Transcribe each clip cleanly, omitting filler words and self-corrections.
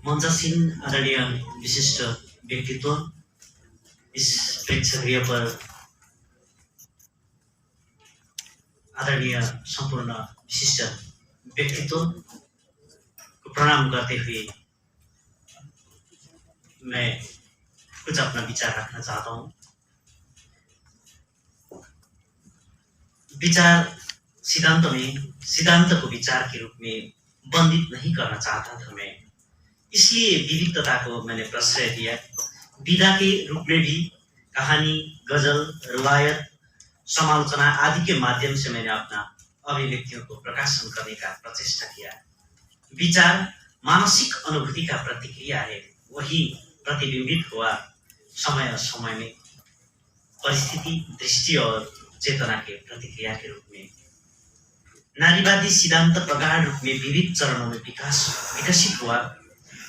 मंचासीन आदरणीय विशिष्ट व्यक्तित्व, इस प्रेक्षागृह पर आदरणीय संपूर्ण विशिष्ट व्यक्तित्व को प्रणाम करते हुए मैं कुछ अपना विचार रखना चाहता हूँ। विचार सिद्धांत को विचार के रूप में बंधित नहीं करना चाहता था मैं, इसलिए विविधता को मैंने प्रश्रय दिया। विधा के रूप में भी कहानी, गजल, रिवायत, समालोचना आदि के माध्यम से मैंने अपना अभिव्यक्तियों को प्रकाशन करने का प्रचेष्टा किया। विचार मानसिक अनुभूति का प्रतिक्रिया है, वही प्रतिबिंबित हुआ समय समय में परिस्थिति, दृष्टि और चेतना के प्रतिक्रिया के रूप में। नारीवादी सिद्धांत प्रगाढ़ रूप में विविध चरणों में विकसित हुआ,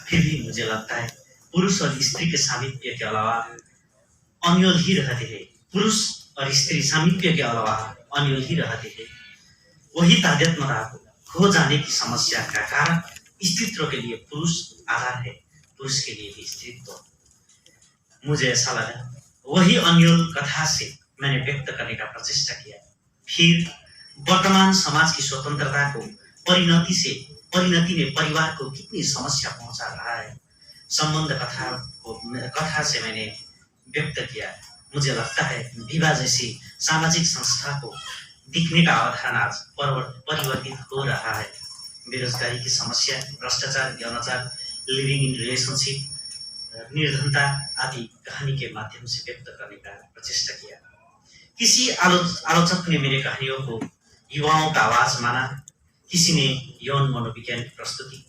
फिर भी मुझे लगता है पुरुष और स्त्री के सामिप्य के अलावा अन्योल ही रहते हैं। पुरुष और स्त्री सामिप्य के अलावा अन्योल ही रहते हैं। वही तादात्म्यता को खो जाने की समस्या का कारण स्त्रीत्व के लिए पुरुष आधार है, पुरुष के लिए भी स्त्रीत्व। मुझे ऐसा लगा वही अन्योल कथा से मैंने व्यक्त करने का प्रचेष्टा किया। फिर वर्तमान समाज की स्वतंत्रता को परिणति ने परिवार को कितनी समस्या पहुंचा रहा है, संबंध कथा से मैंने व्यक्त किया। मुझे लगता है विवाह जैसी सामाजिक संस्था को दिखने का अवधारणा आज परिवर्तित हो रहा है। बेरोजगारी की समस्या, भ्रष्टाचार, यौनाचार, लिविंग इन रिलेशनशिप, निर्धनता आदि कहानी के माध्यम से व्यक्त करने का प्रचेष्टा किया। किसी आलोचक ने मेरे कहानियों को युवाओं का आवाज माना, किसी ने यौन मनोविज्ञान की प्रस्तुति,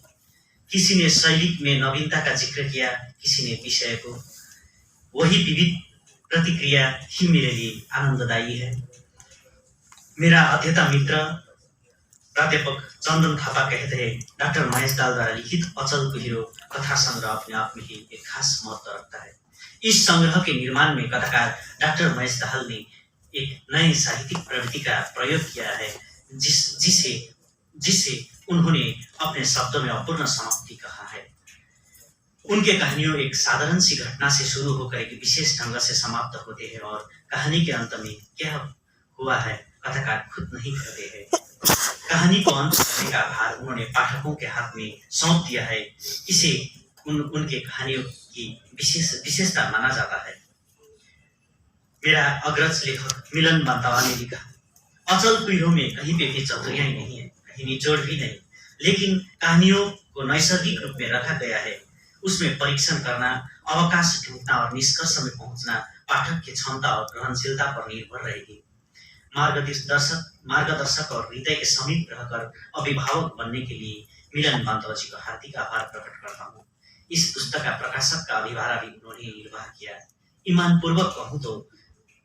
किसी ने शैली में नवीनता का जिक्र किया, किसी ने विषय को। वही विविध प्रतिक्रिया ही मेरे लिए आनंददायी है। मेरा अध्येता मित्र प्राध्यापक चन्दन थापा कहते हैं, डाक्टर महेश दाहाल द्वारा लिखित अचल कुहिरो कथा संग्रह अपने आप में ही एक खास महत्व रखता है। इस संग्रह के निर्माण में कथाकार डाक्टर महेश दाहाल ने एक नए साहित्यिक प्रवृत्ति का प्रयोग किया है, जिसे उन्होंने अपने शब्दों में अपूर्ण समाप्ति कहा है। उनके कहानियों एक साधारण सी घटना से शुरू होकर एक विशेष ढंग से समाप्त होते हैं और कहानी के अंत में क्या हुआ है कथाकार खुद नहीं कहते हैं। कहानी को अंत करने का भार उन्होंने पाठकों के हाथ में सौंप दिया है। इसे उनके कहानियों की विशेषता माना जाता है। मेरा अग्रज लेखक मिलन बांतावा ने लिखा, अचल कुहिरो में कहीं पे भी चतुरियां नहीं है, कहीं निचोड़ भी नहीं, लेकिन कहानियों को नैसर्गिक रूप में रखा गया है। उसमें परीक्षण करना, अवकाश ढूंढना और निष्कर्ष में पहुंचना पाठक की क्षमता और ग्रहणशीलता पर निर्भर रहेगी। मार्गदर्शक और हृदय के समीप रहकर अभिभावक बनने के लिए मिलन बांतावा जी का हार्दिक आभार प्रकट करता हूँ। इस पुस्तक का प्रकाशक का अभिभार भी उन्होंने निर्वाह किया। ईमान पूर्वक कहूँ तो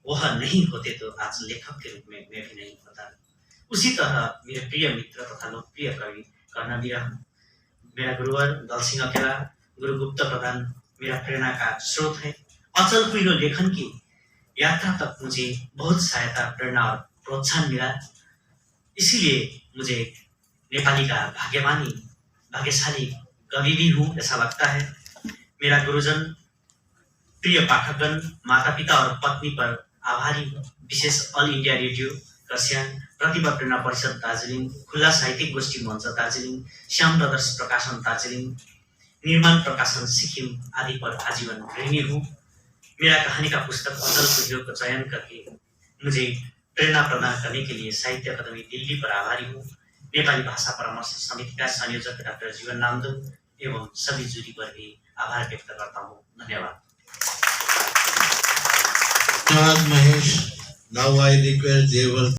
वह नहीं होते तो आज लेखक के रूप में मैं भी नहीं होता। उसी तरह मेरे प्रिय मित्र तथा लोकप्रिय कवि कर्णवीर, मेरा गुरुवर दलसिंह अकेला, गुरुगुप्त प्रधान मेरा प्रेरणा का स्रोत है। अचल कुहिरो लेखन की यात्रा तक मुझे बहुत सहायता, प्रेरणा और प्रोत्साहन मिला। इसीलिए मुझे नेपाली का भाग्यशाली कवि भी हूँ ऐसा लगता है। मेरा गुरुजन, प्रिय पाठकगण, माता पिता और पत्नी पर आभारी हूँ। विशेष ऑल इंडिया रेडियो खरसाङ, प्रतिभा प्रेरणा परिषद दार्जिलिङ, खुला साहित्यिक गोष्ठी मंच दार्जिलिङ, श्याम ब्रदर्स प्रकाशन दार्जिलिङ, निर्माण प्रकाशन सिक्किम आदि पर आजीवन ऋणी हूँ। मेरा कहानी का पुस्तक अचल कुहिरो को चयन करके मुझे प्रेरणा प्रदान करने के लिए साहित्य अकादमी दिल्ली पर आभारी हूँ। नेपाली भाषा परामर्श समिति का संयोजक डाक्टर जीवन नामदुङ एवं सभी जुरी पर भी आभार व्यक्त करता हूँ। धन्यवाद। Mahesh. Now I request Deval